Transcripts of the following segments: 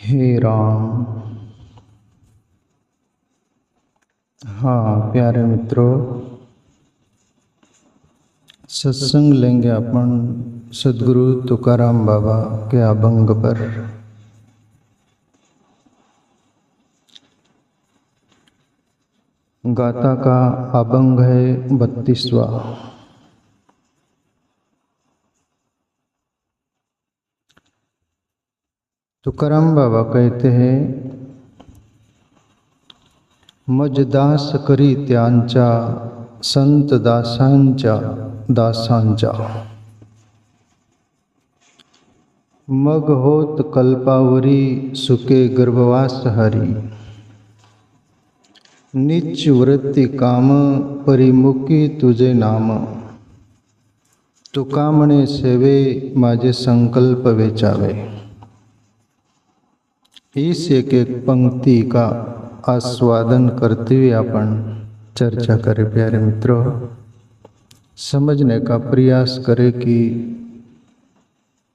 हे राम। हाँ प्यारे मित्रों, सत्संग लेंगे अपन सद्गुरु तुकाराम बाबा के अभंग पर। गाथा का अभंग है 32वां। तुकाराम बाबा कहते हैं, मज दास करी त्यांचा संत दासांच्या दासांचा, मग होत कल्पावरी सुके गर्भवास हरी, निच वृत्ती काम परिमुखी तुझे नाम, तुका म्हणे सेवे माझे संकल्प वेचावे। इस एक एक पंक्ति का आस्वादन करते हुए अपन चर्चा करें। प्यारे मित्रों, समझने का प्रयास करें कि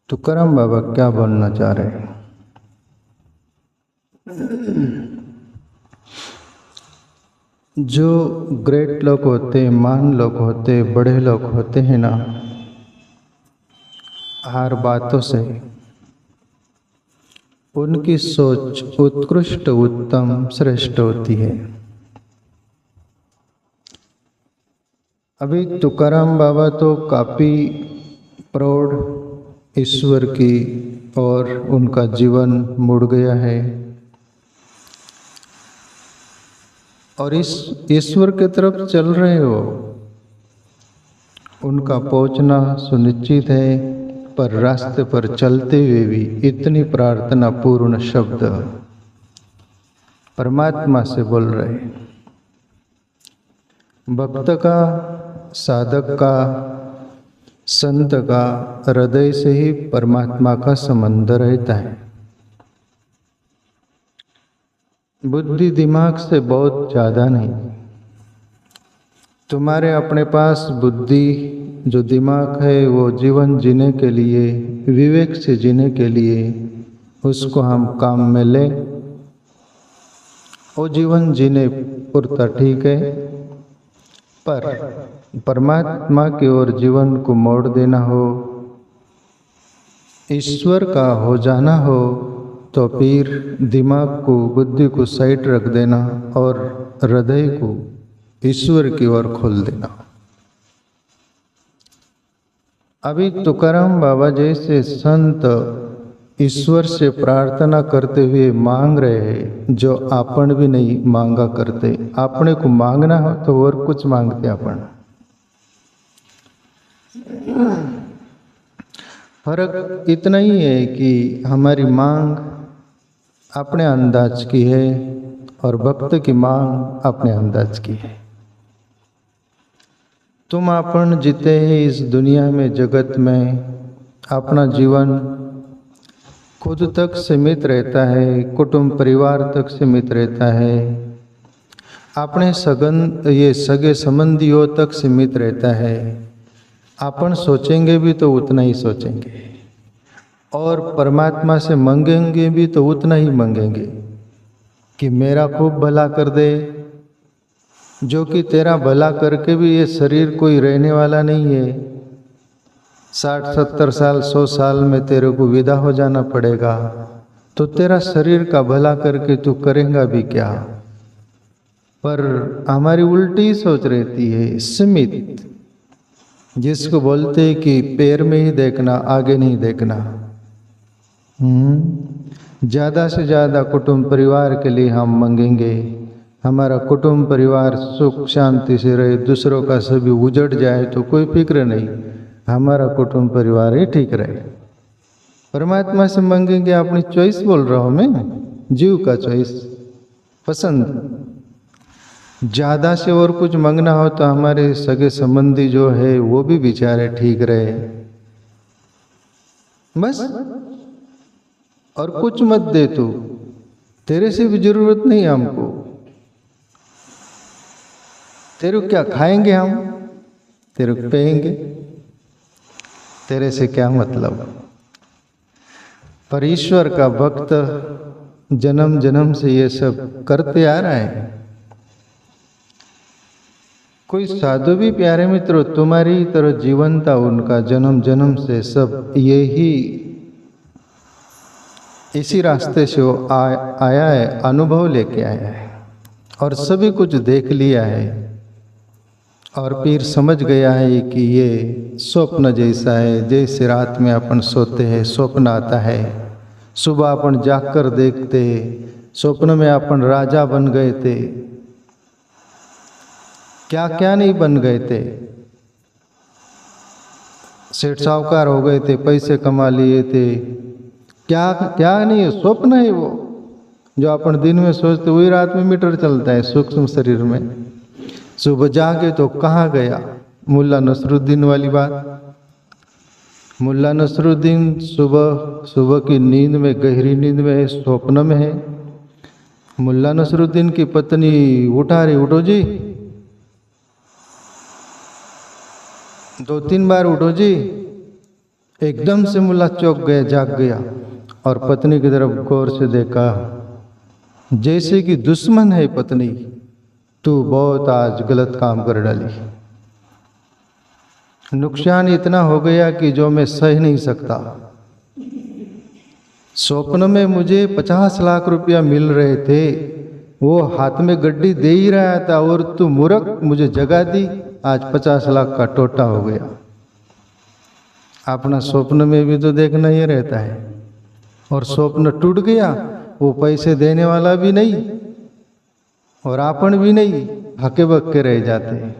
तुकाराम बाबा क्या बोलना चाह रहे हैं। जो ग्रेट लोग होते, महान लोग होते, बड़े लोग होते हैं ना, हर बातों से उनकी सोच उत्कृष्ट, उत्तम, श्रेष्ठ होती है। अभी तुकाराम बाबा तो काफ़ी प्रौढ़ ईश्वर की और उनका जीवन मुड़ गया है और इस ईश्वर की तरफ चल रहे हो। उनका पहुंचना सुनिश्चित है, पर रास्ते पर चलते हुए भी इतनी प्रार्थना पूर्ण शब्द परमात्मा से बोल रहे हैं। भक्त का, साधक का, संत का हृदय से ही परमात्मा का संबंध रहता है। बुद्धि दिमाग से बहुत ज़्यादा नहीं। तुम्हारे अपने पास बुद्धि जो दिमाग है वो जीवन जीने के लिए, विवेक से जीने के लिए उसको हम काम में लें, वो जीवन जीने पुरता ठीक है। पर परमात्मा की ओर जीवन को मोड़ देना हो, ईश्वर का हो जाना हो, तो फिर दिमाग को, बुद्धि को साइड रख देना और हृदय को ईश्वर की ओर खोल देना। अभी तुकाराम बाबा जैसे संत ईश्वर से प्रार्थना करते हुए मांग रहे हैं, जो आपण भी नहीं मांगा करते। अपने को मांगना हो तो और कुछ मांगते अपन। फर्क इतना ही है कि हमारी मांग अपने अंदाज की है और भक्त की मांग अपने अंदाज की है। तुम अपन जीते हैं इस दुनिया में, जगत में, अपना जीवन खुद तक सीमित रहता है, कुटुंब परिवार तक सीमित रहता है, अपने सगे संबंधियों तक सीमित रहता है। अपन सोचेंगे भी तो उतना ही सोचेंगे और परमात्मा से मांगेंगे भी तो उतना ही मांगेंगे कि मेरा खूब भला कर दे, जो कि तेरा भला करके भी ये शरीर कोई रहने वाला नहीं है। 60-70 साल, 100 साल में तेरे को विदा हो जाना पड़ेगा, तो तेरा शरीर का भला करके तू करेगा भी क्या। पर हमारी उल्टी सोच रहती है, सीमित, जिसको बोलते हैं कि पैर में ही देखना, आगे नहीं देखना। ज़्यादा से ज़्यादा कुटुंब परिवार के लिए हम मांगेंगे, हमारा कुटुंब परिवार सुख शांति से रहे, दूसरों का सभी उजड़ जाए तो कोई फिक्र नहीं, हमारा कुटुंब परिवार ही ठीक रहे। परमात्मा से मांगेंगे, अपनी चॉइस बोल रहा हूँ मैं, जीव का चॉइस, पसंद। ज़्यादा से और कुछ मांगना हो तो हमारे सगे संबंधी जो है वो भी बेचारे ठीक रहे, बस। और कुछ मत दे तू, तेरे से भी जरूरत नहीं हमको। तेरे को क्या खाएंगे हम, तेरे को पेएंगे, तेरे से क्या मतलब। पर ईश्वर का भक्त जन्म जन्म से ये सब करते आ रहा है। कोई साधु भी प्यारे मित्रों तुम्हारी तरह जीवन था उनका, जन्म जन्म से सब यही इसी रास्ते से वो आया है, अनुभव लेके आया है और सभी कुछ देख लिया है और फिर समझ गया है कि ये स्वप्न जैसा है। जैसे रात में अपन सोते हैं स्वप्न आता है, सुबह अपन जागकर देखते स्वप्न में अपन राजा बन गए थे, क्या क्या नहीं बन गए थे, सेठ साहूकार हो गए थे, पैसे कमा लिए थे, क्या क्या नहीं है, स्वप्न है वो। जो अपन दिन में सोचते वही रात में मीटर चलता है सूक्ष्म शरीर में। सुबह जागे तो कहाँ गया, मुल्ला नसरुद्दीन वाली बात। मुल्ला नसरुद्दीन सुबह सुबह की नींद में, गहरी नींद में, स्वप्न में है। मुल्ला नसरुद्दीन की पत्नी उठा रही, उठो जी, 2-3 बार उठो जी। एकदम से मुल्ला चौंक गया, जाग गया और पत्नी की तरफ गौर से देखा, जैसे कि दुश्मन है पत्नी, तू बहुत आज गलत काम कर डाली, नुकसान इतना हो गया कि जो मैं सह नहीं सकता। स्वप्न में मुझे 50 लाख रुपया मिल रहे थे, वो हाथ में गड्डी दे ही रहा था और तू मूर्ख मुझे जगा दी, आज 50 लाख का टोटा हो गया। अपना स्वप्न में भी तो देखना ही रहता है और स्वप्न टूट गया, वो पैसे देने वाला भी नहीं और आपन भी नहीं, हके बक्के रह जाते हैं।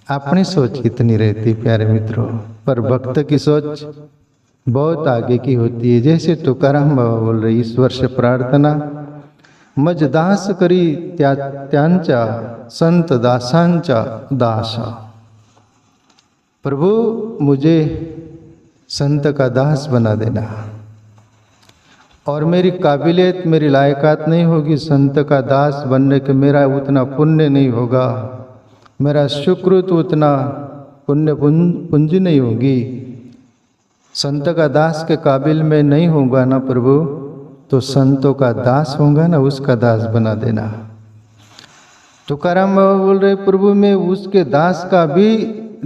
अपनी सोच कितनी रहती प्यारे मित्रों, पर भक्त की सोच बहुत आगे की होती है। जैसे तुकाराम बाबा बोल रहे, ईश्वर से प्रार्थना, मज दास करी त्यांचा संत दासांचा दासा। प्रभु मुझे संत का दास बना देना, और मेरी काबिलियत, मेरी लायकात नहीं होगी संत का दास बनने के, मेरा उतना पुण्य नहीं होगा, मेरा सुकृत उतना पुण्य पूंजी नहीं होगी, संत का दास के काबिल में नहीं होगा ना प्रभु, तो संतों का दास होगा ना, उसका दास बना देना। तुकाराम बाबा बोल रहे, प्रभु मैं उसके दास का भी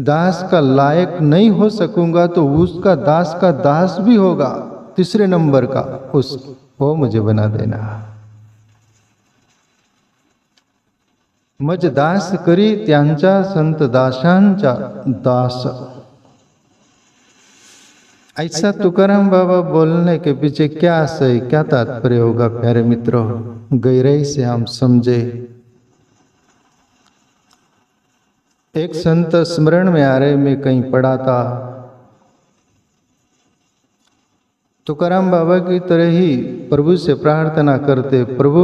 दास का लायक नहीं हो सकूंगा, तो उसका दास का दास भी होगा, तीसरे नंबर का, वो मुझे बना देना। मज दास करी त्यांचा संत दासांचा दास। ऐसा तुकाराम बाबा बोलने के पीछे क्या आशय, क्या तात्पर्य होगा प्यारे मित्रों, गहराई से हम समझे। एक संत स्मरण में आ रहे, मैं कहीं पढ़ा था, तुकाराम बाबा की तरह ही प्रभु से प्रार्थना करते, प्रभु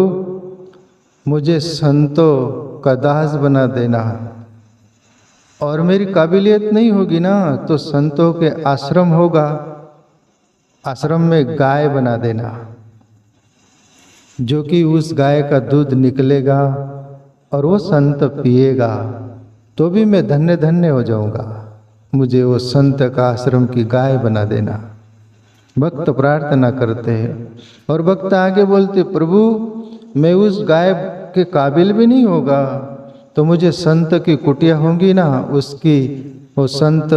मुझे संतों का दास बना देना, और मेरी काबिलियत नहीं होगी ना, तो संतों के आश्रम होगा, आश्रम में गाय बना देना, जो कि उस गाय का दूध निकलेगा और वो संत पिएगा, तो भी मैं धन्य धन्य हो जाऊंगा। मुझे वो संत का आश्रम की गाय बना देना। भक्त प्रार्थना करते हैं और भक्त आगे बोलते, प्रभु मैं उस गाय के काबिल भी नहीं होगा, तो मुझे संत की कुटिया होंगी ना, उसकी वो संत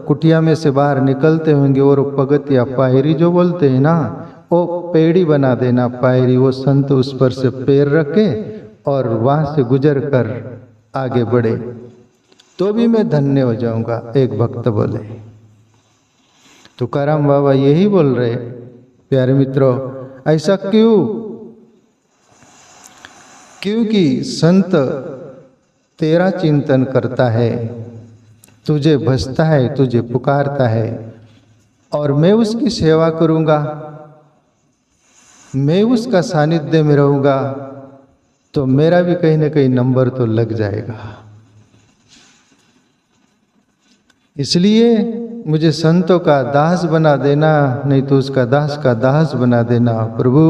कुटिया में से बाहर निकलते होंगे और पगत या पायरी जो बोलते हैं ना, वो पेड़ी बना देना, पायरी, वो संत उस पर से पैर रखे और वहाँ से गुजर कर आगे बढ़े, तो भी मैं धन्य हो जाऊंगा। एक भक्त बोले। तुकाराम बाबा यही बोल रहे प्यारे मित्रों। ऐसा क्यों? क्योंकि संत तेरा चिंतन करता है, तुझे भजता है, तुझे पुकारता है, और मैं उसकी सेवा करूंगा, मैं उसका सानिध्य में रहूंगा, तो मेरा भी कहीं ना कहीं नंबर तो लग जाएगा। इसलिए मुझे संतों का दास बना देना, नहीं तो उसका दास का दास बना देना प्रभु,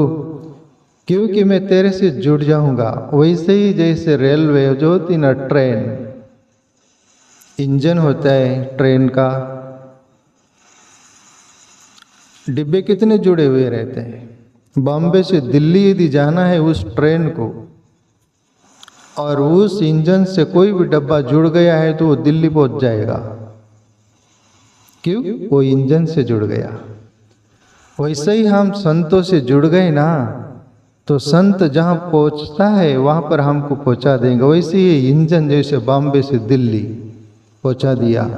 क्योंकि मैं तेरे से जुड़ जाऊंगा। वैसे ही जैसे रेलवे जो होती ना, ट्रेन, इंजन होता है ट्रेन का, डिब्बे कितने जुड़े हुए रहते हैं, बॉम्बे से दिल्ली यदि जाना है उस ट्रेन को, और उस इंजन से कोई भी डब्बा जुड़ गया है तो वो दिल्ली पहुंच जाएगा। क्यों? वो इंजन से जुड़ गया। वैसे ही हम संतों से जुड़ गए ना, तो संत जहां पहुंचता है वहां पर हमको पहुंचा देंगे। वैसे ही इंजन जैसे बॉम्बे से दिल्ली पहुंचा दिया।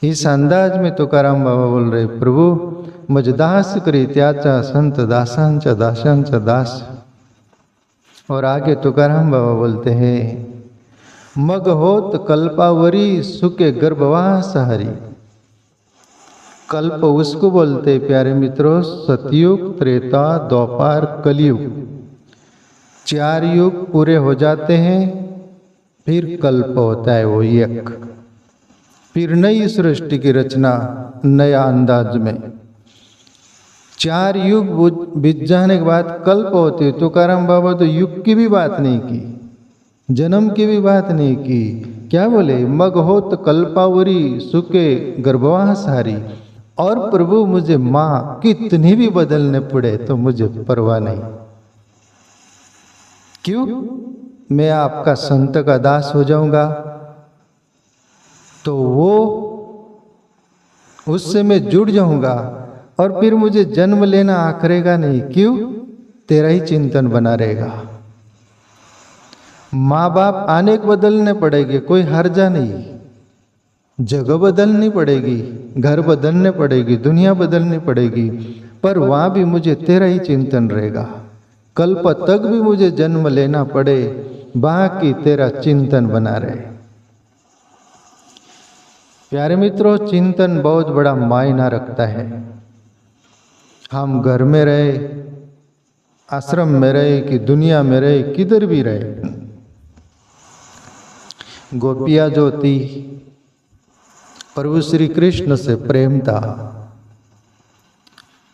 इस अंदाज में तुकाराम बाबा बोल रहे, प्रभु मज दास करी त्याचा संत दासांचा दासांचा दास। और आगे तुकाराम बाबा बोलते हैं, मग होत कल्पावरी सुके गर्भवास हरि। कल्प उसको बोलते प्यारे मित्रों, सतयुग, त्रेता, द्वापर, कलयुग, 4 युग पूरे हो जाते हैं, फिर कल्प होता है वो एक, फिर नई सृष्टि की रचना नया अंदाज में। 4 युग बीत जाने के बाद कल्प होती है। तुकाराम बाबा तो युग की भी बात नहीं की, जन्म की भी बात नहीं की। क्या बोले? मग होत कल्पावरी सुके गर्भवास हारी। और प्रभु मुझे माँ कितनी भी बदलने पड़े तो मुझे परवाह नहीं। क्यों? मैं आपका संत का दास हो जाऊंगा तो वो उससे मैं जुड़ जाऊंगा, और फिर मुझे जन्म लेना आखरेगा नहीं। क्यों? तेरा ही चिंतन बना रहेगा। माँ बाप आने को बदलने पड़ेंगे, कोई हर्जा नहीं। जगह बदलनी पड़ेगी, घर बदलने पड़ेगी, दुनिया बदलनी पड़ेगी, पर वहां भी मुझे तेरा ही चिंतन रहेगा। कल्प तक भी मुझे जन्म लेना पड़े, बाकी तेरा चिंतन बना रहे। प्यारे मित्रों, चिंतन बहुत बड़ा मायना रखता है। हम घर में रहे, आश्रम में रहे कि दुनिया में रहे, किधर भी रहे, गोपियां जो थी प्रभु श्री कृष्ण से प्रेम था।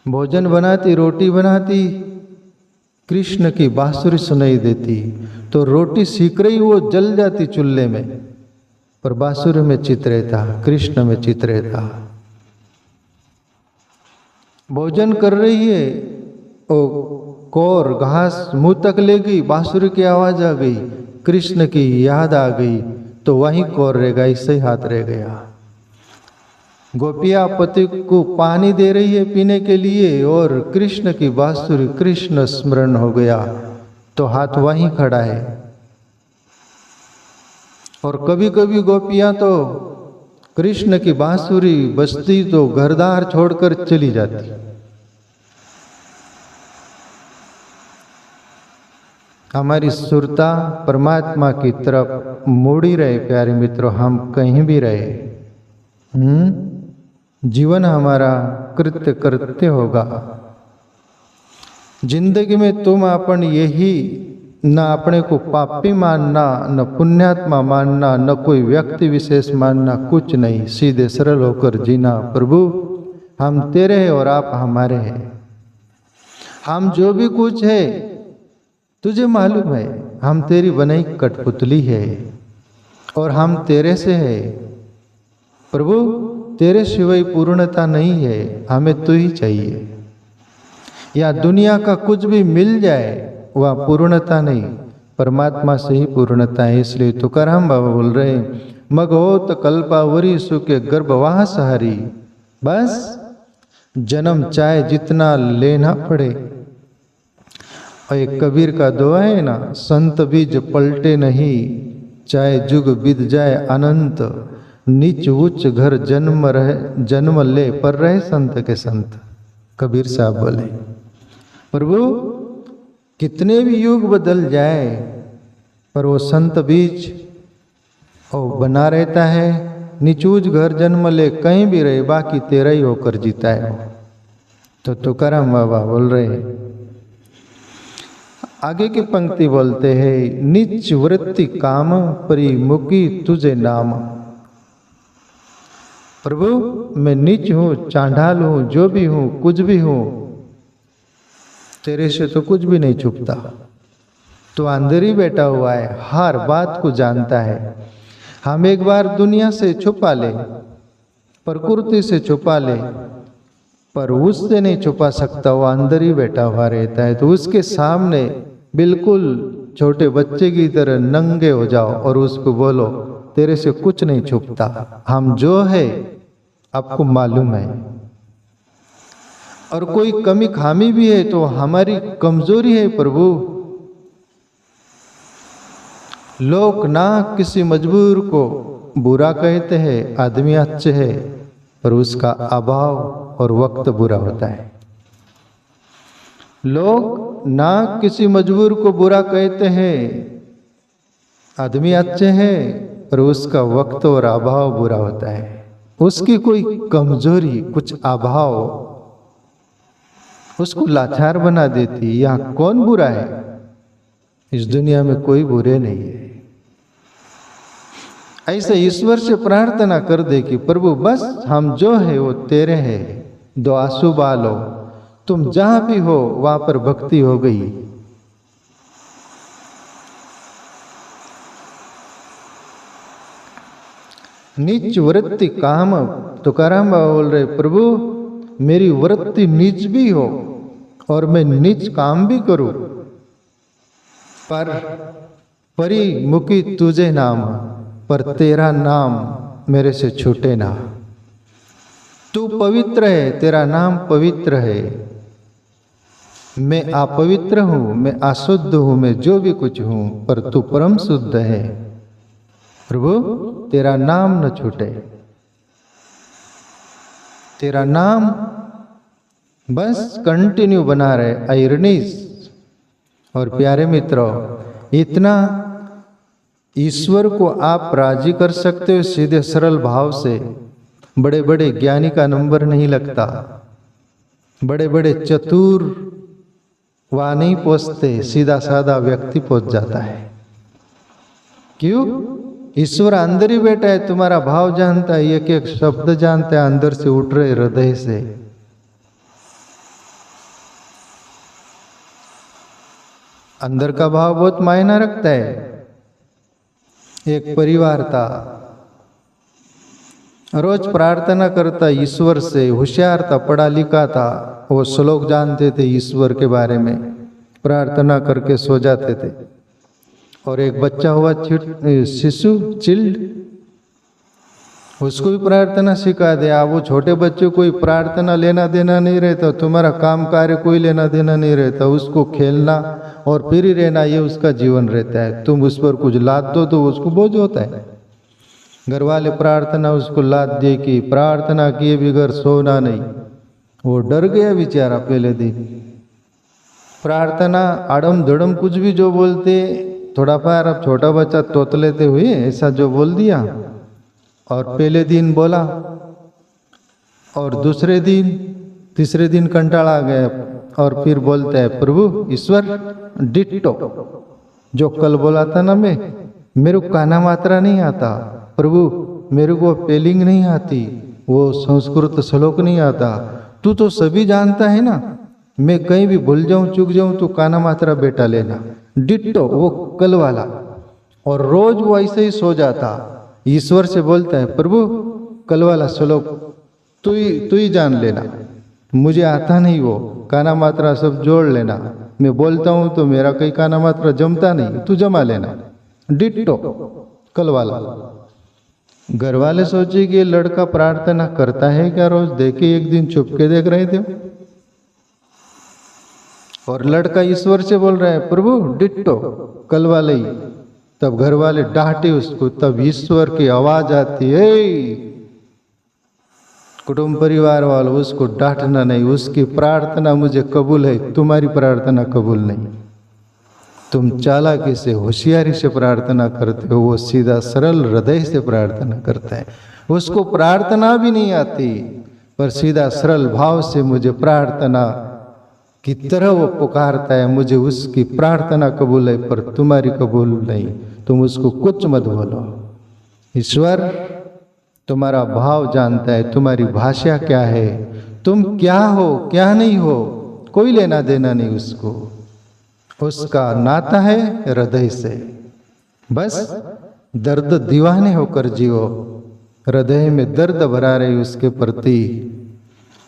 भोजन बनाती, रोटी बनाती, कृष्ण की बांसुरी सुनाई देती तो रोटी सीख रही वो जल जाती चूल्हे में, पर बांसुरी में चित रहता, कृष्ण में चित रहता। भोजन कर रही है, ओ कौर घास मुंह तक ले गई, बांसुरी की आवाज आ गई, कृष्ण की याद आ गई, तो वहीं कौर रह गई, इससे हाथ रह गया। गोपिया पति को पानी दे रही है पीने के लिए, और कृष्ण की बांसुरी, कृष्ण स्मरण हो गया, तो हाथ वहीं खड़ा है। और कभी कभी गोपियां तो कृष्ण की बांसुरी बजती तो घरदार छोड़कर चली जाती। हमारी सुरता परमात्मा की तरफ मुड़ी रहे। प्यारे मित्रों, हम कहीं भी रहे, जीवन हमारा कृत्य कृत्य होगा। जिंदगी में तुम अपन यही, न अपने को पापी मानना, न पुण्यात्मा मानना, न कोई व्यक्ति विशेष मानना, कुछ नहीं, सीधे सरल होकर जीना। प्रभु हम तेरे हैं और आप हमारे हैं। हम जो भी कुछ है तुझे मालूम है, हम तेरी बनाई कठपुतली है और हम तेरे से है। प्रभु तेरे सिवाय पूर्णता नहीं है, हमें तू ही चाहिए। या दुनिया का कुछ भी मिल जाए वह पूर्णता नहीं, परमात्मा से ही पूर्णता है। इसलिए तुकाराम बाबा बोल रहे, मगहोत कल्पावरी सुके गर्भवास हरी। बस जन्म चाहे जितना लेना पड़े। और एक कबीर का दुआ है ना, संत बीज पलटे नहीं, चाहे जुग बीत जाए अनंत, नीच उच्च घर जन्म ले, पर रहे संत के संत। कबीर साहब बोले, प्रभु कितने भी युग बदल जाए पर वो संत बीज वो बना रहता है। नीचूज घर जन्म ले, कहीं भी रहे, बाकी तेरा ही होकर जीता है। तो तुकाराम बाबा बोल रहे, आगे की पंक्ति बोलते हैं, नीच वृत्ति काम परिमुखी तुझे नाम। प्रभु मैं नीच हूँ, चांडाल हूँ, जो भी हूँ, कुछ भी हूँ, तेरे से तो कुछ भी नहीं छुपता। तो अंदर ही बैठा हुआ है, हर बात को जानता है। हम एक बार दुनिया से छुपा ले, प्रकृति से छुपा ले, पर उससे नहीं छुपा सकता, वो अंदर ही बैठा हुआ रहता है। तो उसके सामने बिल्कुल छोटे बच्चे की तरह नंगे हो जाओ और उसको बोलो तेरे से कुछ नहीं छुपता, हम जो है आपको मालूम है, और कोई कमी खामी भी है तो हमारी कमजोरी है प्रभु। लोग ना किसी मजबूर को बुरा कहते हैं, आदमी अच्छे है, पर उसका अभाव और वक्त बुरा होता है। लोग ना किसी मजबूर को बुरा कहते हैं, आदमी अच्छे हैं, पर उसका वक्त और अभाव बुरा होता है। उसकी कोई कमजोरी, कुछ अभाव उसको लाचार बना देती। यहाँ कौन बुरा है? इस दुनिया में कोई बुरे नहीं है। ऐसे ईश्वर से प्रार्थना कर दे कि प्रभु बस हम जो है वो तेरे हैं, दो आंसू बालो, तुम जहां भी हो वहां पर भक्ति हो गई। नीच वृत्ति काम, तुकाराम बाबा बोल रहे प्रभु मेरी वृत्ति नीच भी हो और मैं नीच काम भी करूं, पर परिमुखी तुझे नाम, पर तेरा नाम मेरे से छूटे ना। तू पवित्र है, तेरा नाम पवित्र है, मैं अपवित्र हूं, मैं अशुद्ध हूं, मैं जो भी कुछ हूं, पर तू परम शुद्ध है। प्रभु तेरा नाम न छूटे, तेरा नाम बस कंटिन्यू बना रहे, आयरनीस। और प्यारे मित्रों, इतना ईश्वर को आप राजी कर सकते हो सीधे सरल भाव से। बड़े बड़े ज्ञानी का नंबर नहीं लगता, बड़े बड़े चतुर वहां नहीं पहुंचते, सीधा साधा व्यक्ति पहुंच जाता है। क्यों? ईश्वर अंदर ही बैठा है, तुम्हारा भाव जानता है, एक एक शब्द जानता है, अंदर से उठ रहे हृदय से। अंदर का भाव बहुत मायना रखता है। एक परिवार था, रोज प्रार्थना करता ईश्वर से, होशियार था, पढ़ा लिखा था, वो श्लोक जानते थे ईश्वर के बारे में, प्रार्थना करके सो जाते थे। और एक बच्चा हुआ शिशु, चिल्ड, उसको भी प्रार्थना सिखा दे। आप वो छोटे बच्चे कोई प्रार्थना लेना देना नहीं रहता, तुम्हारा काम कार्य कोई लेना देना नहीं रहता, उसको खेलना और फिर ही रहना, ये उसका जीवन रहता है। तुम उस पर कुछ लाद दो तो उसको बोझ होता है। घर वाले प्रार्थना उसको लाद दे कि प्रार्थना किए बगैर सोना नहीं, वो डर गया बेचारा पहले दिन। प्रार्थना आड़म धड़म कुछ भी जो बोलते, थोड़ा पार अब छोटा बच्चा तोत लेते हुए ऐसा जो बोल दिया, और पहले दिन बोला और दूसरे दिन तीसरे दिन कंटाला आ गया, और फिर बोलता है प्रभु ईश्वर डिट्टो, जो कल बोला था ना, मैं मेरे को काना मात्रा नहीं आता, प्रभु मेरे को पेलिंग नहीं आती, वो संस्कृत श्लोक नहीं आता, तू तो सभी जानता है ना, मैं कहीं भी भूल जाऊं चूक जाऊं तो काना मात्रा बेटा लेना, डिट्टो वो कल वाला। और रोज वो ऐसे ही सो जाता, ईश्वर से बोलता है प्रभु कल वाला श्लोक तू ही जान लेना, मुझे आता नहीं, वो काना मात्रा सब जोड़ लेना, मैं बोलता हूं तो मेरा कहीं काना मात्रा जमता नहीं, तू जमा लेना, डिट्टो कल वाला। घर वाले सोचे कि ये लड़का प्रार्थना करता है क्या रोज, देखे एक दिन छुप के देख रहे थे, और लड़का ईश्वर से बोल रहा है प्रभु डिट्टो कल वाले ही। तब घर वाले डांटे उसको, तब ईश्वर की आवाज आती है, कुटुंब परिवार वालों उसको डांटना नहीं, उसकी प्रार्थना मुझे कबूल है, तुम्हारी प्रार्थना कबूल नहीं। तुम चालाकी से होशियारी से प्रार्थना करते हो, वो सीधा सरल हृदय से प्रार्थना करता है, उसको प्रार्थना भी नहीं आती, पर सीधा सरल भाव से मुझे प्रार्थना की तरह वो पुकारता है, मुझे उसकी प्रार्थना कबूल है पर तुम्हारी कबूल नहीं, तुम उसको कुछ मत बोलो। ईश्वर तुम्हारा भाव जानता है, तुम्हारी भाषा क्या है, तुम क्या हो क्या नहीं हो, कोई लेना देना नहीं उसको, उसका नाता है हृदय से। बस दर्द दीवाने होकर जियो, हृदय में दर्द भरा रहे उसके प्रति,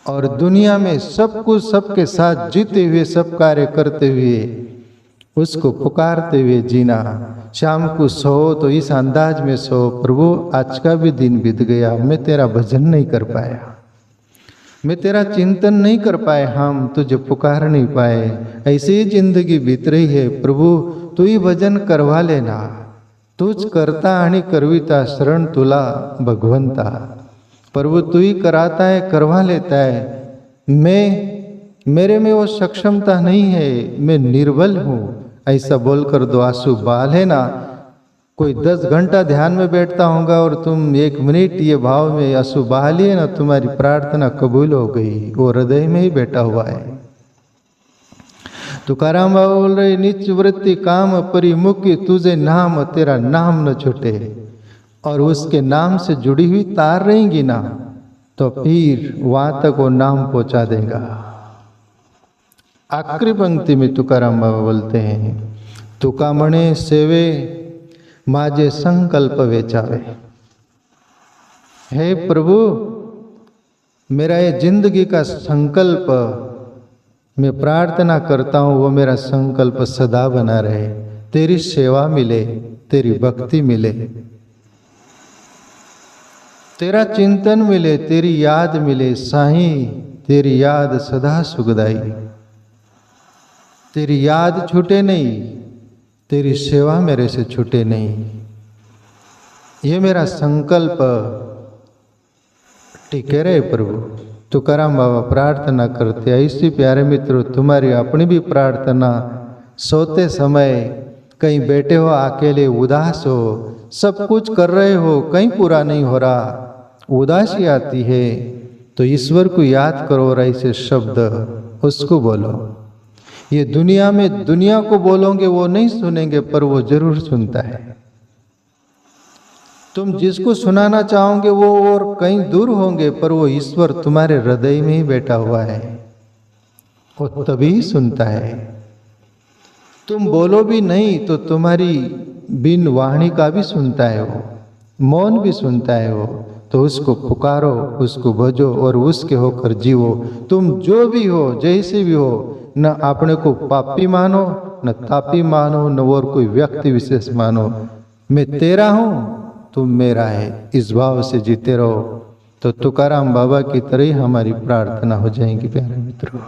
और दुनिया में सब कुछ सबके साथ जीते हुए, सब कार्य करते हुए, उसको पुकारते हुए जीना। शाम को सो तो इस अंदाज में सो, प्रभु आज का भी दिन बीत गया, मैं तेरा भजन नहीं कर पाया, मैं तेरा चिंतन नहीं कर पाए, हम तुझे पुकार नहीं पाए, ऐसी ही जिंदगी बीत रही है। प्रभु तू ही भजन करवा लेना, तूच करता आणि करविता, शरण तुला भगवंता। प्रभु तू ही कराता है, करवा लेता है, मेरे में वो सक्षमता नहीं है, मैं निर्बल हूँ, ऐसा बोलकर दो आंसू बहा लेना। कोई 10 घंटा ध्यान में बैठता होगा और तुम 1 मिनट ये भाव में आंसू बहा लिए ना, तुम्हारी प्रार्थना कबूल हो गई, वो हृदय में ही बैठा हुआ है। तुकाराम बाबा बोल रहे, निच वृत्ति काम परिमुखी, तुझे नाम तेरा नाम न छूटे, और उसके नाम से जुड़ी हुई तार रहेंगी ना, तो फिर वहां तक वो नाम पहुंचा देगा। आखिरी पंक्ति में तुकाराम बाबा बोलते हैं, तुका म्हणे सेवे माझे संकल्प वेचावे। हे प्रभु, मेरा ये जिंदगी का संकल्प, मैं प्रार्थना करता हूँ वो मेरा संकल्प सदा बना रहे, तेरी सेवा मिले, तेरी भक्ति मिले, तेरा चिंतन मिले, तेरी याद मिले। साईं तेरी याद सदा सुखदाई, तेरी याद छूटे नहीं, तेरी सेवा मेरे से छूटे नहीं, ये मेरा संकल्प टिके रहे। प्रभु तुकाराम बाबा प्रार्थना करते, ऐसी प्यारे मित्रों तुम्हारी अपनी भी प्रार्थना, सोते समय कहीं बैठे हो अकेले उदास हो, सब कुछ कर रहे हो, कहीं पूरा नहीं हो रहा, उदासी आती है, तो ईश्वर को याद करो और ऐसे शब्द उसको बोलो। ये दुनिया में दुनिया को बोलोगे वो नहीं सुनेंगे, पर वो जरूर सुनता है। तुम जिसको सुनाना चाहोगे वो और कहीं दूर होंगे, पर वो ईश्वर तुम्हारे हृदय में ही बैठा हुआ है, वो तभी सुनता है। तुम बोलो भी नहीं तो तुम्हारी बिन वाणी का भी सुनता है वो, मौन भी सुनता है वो। तो उसको पुकारो, उसको भजो और उसके होकर जीवो। तुम जो भी हो, जैसे भी हो, न अपने को पापी मानो, न तापी मानो, न और कोई व्यक्ति विशेष मानो। मैं तेरा हूँ, तुम मेरा है, इस भाव से जीते रहो, तो तुकाराम बाबा की तरह ही हमारी प्रार्थना हो जाएगी प्यारे मित्रों।